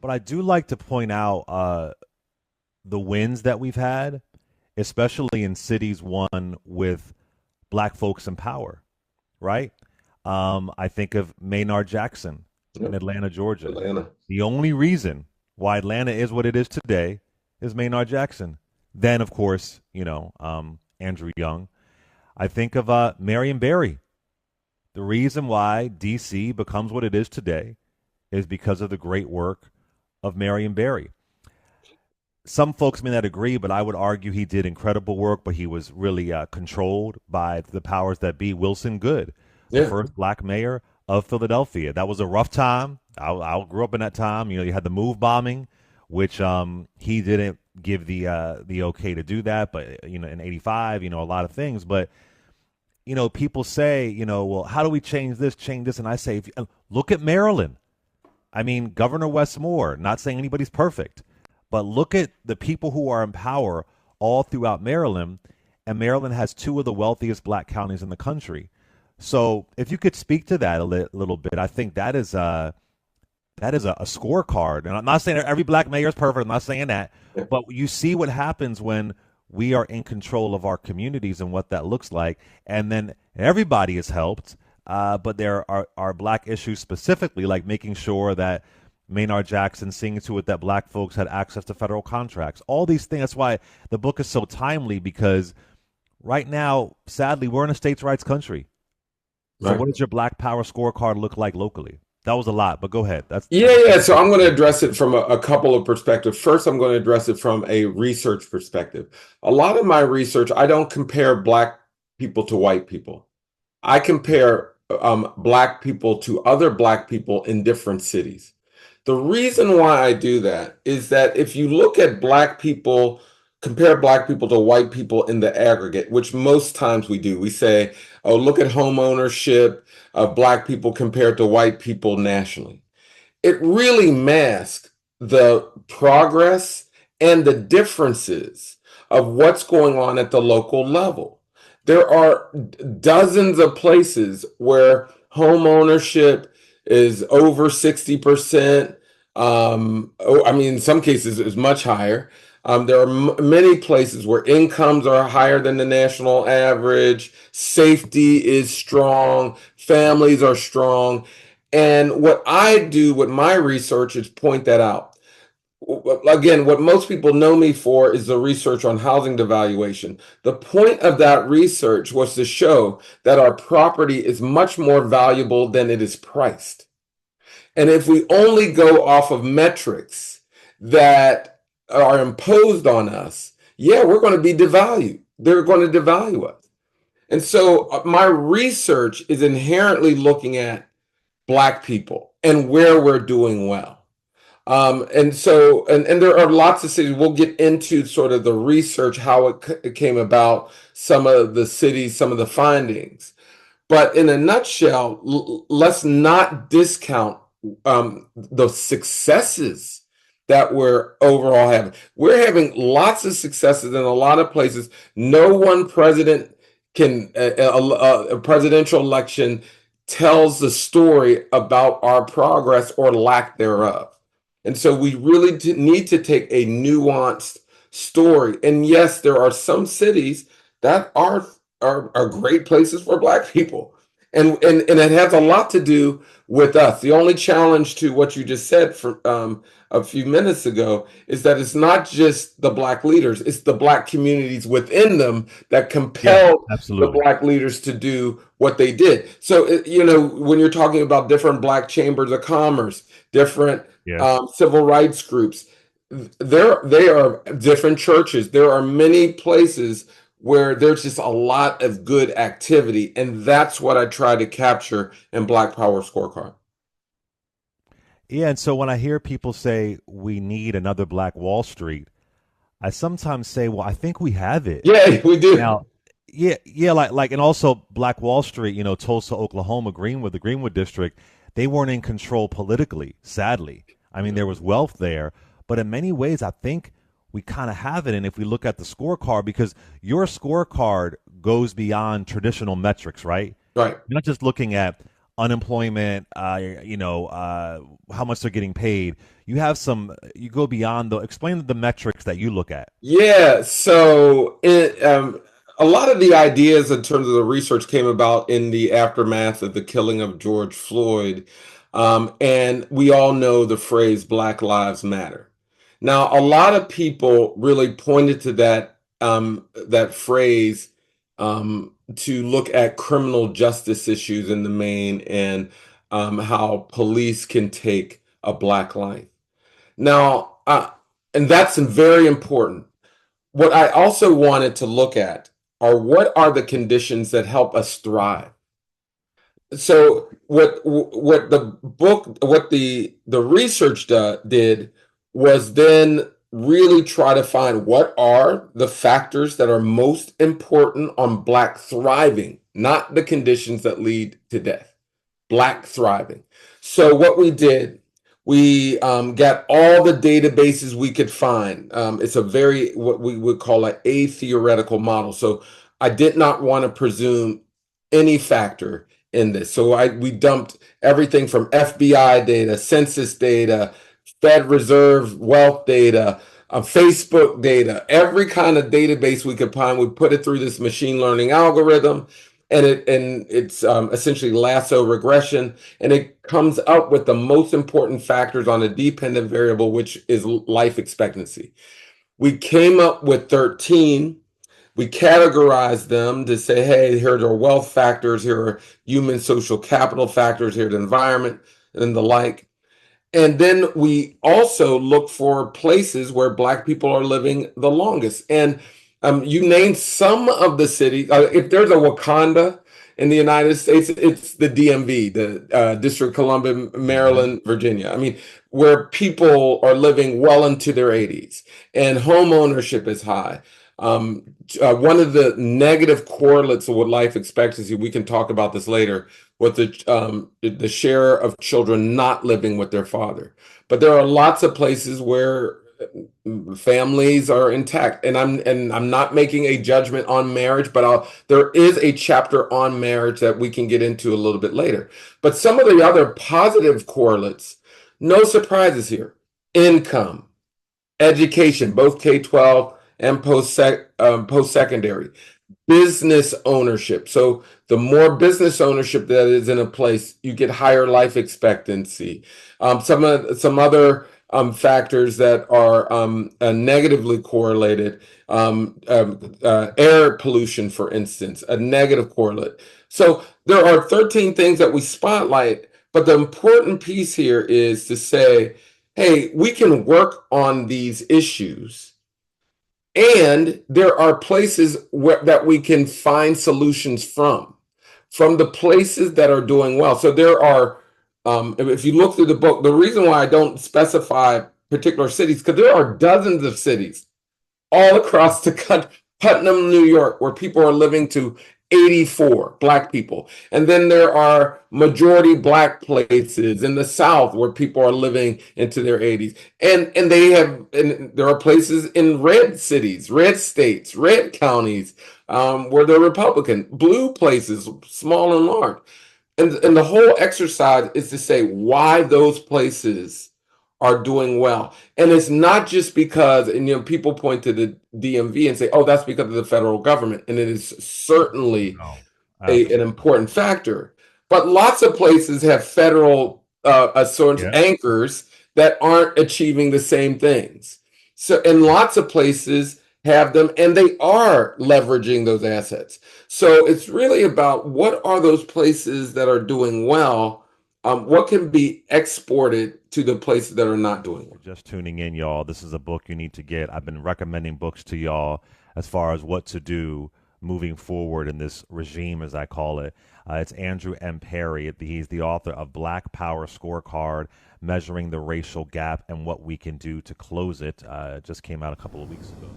But I do like to point out the wins that we've had, especially in cities won with black folks in power, right? I think of Maynard Jackson in Yep. Atlanta, Georgia. Atlanta. The only reason why Atlanta is what it is today is Maynard Jackson. Then, of course, Andrew Young. I think of Marion Barry. The reason why D.C. becomes what it is today is because of the great work of Marion Barry. Some folks may not agree, but I would argue he did incredible work, but he was really controlled by the powers that be. Wilson Goode, the Yeah. first black mayor of Philadelphia. That was a rough time. I grew up in that time. You had the move bombing, which he didn't give the okay to do that, but in '85, a lot of things. But people say, well, how do we change this? And I say, if you, look at Maryland. I mean, Governor Wes Moore, not saying anybody's perfect, but look at the people who are in power all throughout Maryland, and Maryland has two of the wealthiest black counties in the country. So, if you could speak to that little bit, I think that is a scorecard. And I'm not saying that every black mayor is perfect. I'm not saying that, Yeah. but you see what happens when we are in control of our communities and what that looks like, and then everybody is helped. But there are black issues specifically, like making sure that Maynard Jackson seeing to it that black folks had access to federal contracts. All these things. That's why the book is so timely because right now, sadly, we're in a states' rights country. So, Right. what does your Black Power scorecard look like locally? That was a lot, but go ahead. Yeah, yeah. So I'm going to address it from a couple of perspectives. First, I'm going to address it from a research perspective. A lot of my research, I don't compare black people to white people. I compare black people to other black people in different cities. The reason why I do that is that if you look at black people, compare black people to white people in the aggregate, which most times we do, we say, oh, look at home ownership of black people compared to white people nationally. It really masks the progress and the differences of what's going on at the local level. There are dozens of places where home ownership is over 60%. I mean, in some cases, it's much higher. There are many places where incomes are higher than the national average, safety is strong, families are strong. And what I do with my research is point that out. Again, what most people know me for is the research on housing devaluation. The point of that research was to show that our property is much more valuable than it is priced. And if we only go off of metrics that are imposed on us, yeah, we're going to be devalued. They're going to devalue us. And so my research is inherently looking at black people and where we're doing well. And there are lots of cities. We'll get into sort of the research, how it came about, some of the cities, some of the findings. But in a nutshell, let's not discount the successes that we're overall having. We're having lots of successes in a lot of places. No one president can, a presidential election tells the story about our progress or lack thereof. And so we really need to take a nuanced story. And yes, there are some cities that are great places for black people. And it has a lot to do with us. The only challenge to what you just said for a few minutes ago is that it's not just the black leaders, it's the black communities within them that Yeah, compelled the absolutely. black leaders to do what they did. So, when you're talking about different black chambers of commerce, different Yeah. civil rights groups, they are different churches. There are many places where there's just a lot of good activity. And that's what I try to capture in Black Power Scorecard. Yeah, and so when I hear people say we need another Black Wall Street, I sometimes say, well, I think we have it. Yeah, we do. Now, yeah, and also Black Wall Street, Tulsa, Oklahoma, Greenwood, the Greenwood district, they weren't in control politically, sadly. I mean, there was wealth there, but in many ways, I think we kind of have it. And if we look at the scorecard, because your scorecard goes beyond traditional metrics, right? Right. You're not just looking at unemployment, how much they're getting paid. You have some. You go beyond the. Explain the metrics that you look at. Yeah, so a lot of the ideas in terms of the research came about in the aftermath of the killing of George Floyd. And we all know the phrase Black Lives Matter. Now, a lot of people really pointed to that phrase to look at criminal justice issues in the main and how police can take a black life. Now, and that's very important. What I also wanted to look at are what are the conditions that help us thrive. So what the research did was then really try to find what are the factors that are most important on Black thriving, not the conditions that lead to death. Black thriving. So what we did, we got all the databases we could find. It's a very what we would call a theoretical model. So I did not want to presume any factor in this. So we dumped everything from FBI data, census data, Fed Reserve wealth data, Facebook data, every kind of database we could find. We put it through this machine learning algorithm, and it's essentially lasso regression, and it comes up with the most important factors on a dependent variable, which is life expectancy. We came up with 13. We categorized them to say, hey, here are wealth factors, here are human social capital factors, here's the environment, and the like. And then we also look for places where Black people are living the longest. And you named some of the cities. If there's a Wakanda in the United States, it's the DMV, the District of Columbia, Mm-hmm. Maryland, Virginia. I mean, where people are living well into their 80s and home ownership is high. One of the negative correlates with life expectancy, we can talk about this later, with the share of children not living with their father. But there are lots of places where families are intact, and I'm not making a judgment on marriage, but there is a chapter on marriage that we can get into a little bit later. But some of the other positive correlates, no surprises here: income, education, both K-12 and post-secondary, business ownership. So the more business ownership that is in a place, you get higher life expectancy. Some other factors that are negatively correlated, air pollution, for instance, a negative correlate. So there are 13 things that we spotlight, but the important piece here is to say, hey, we can work on these issues, and there are places that we can find solutions from the places that are doing well. So there are, if you look through the book, the reason why I don't specify particular cities, because there are dozens of cities all across the country. Putnam, New York, where people are living to 84 Black people. And then there are majority Black places in the South where people are living into their 80s. And there are places in red cities, red states, red counties, where they're Republican, blue places, small and large. And the whole exercise is to say why those places are doing well. And it's not just because, and people point to the DMV and say, oh, that's because of the federal government. And it is certainly No, an absolutely. important factor. But lots of places have federal sort of Yeah. anchors that aren't achieving the same things. So, and lots of places have them, and they are leveraging those assets. So it's really about what are those places that are doing well, what can be exported to the places that are not doing well. You're just tuning in, y'all. This is a book you need to get. I've been recommending books to y'all as far as what to do moving forward in this regime, as I call it. It's Andrew M. Perry. He's the author of Black Power Scorecard, Measuring the Racial Gap and What We Can Do to Close It. It just came out a couple of weeks ago.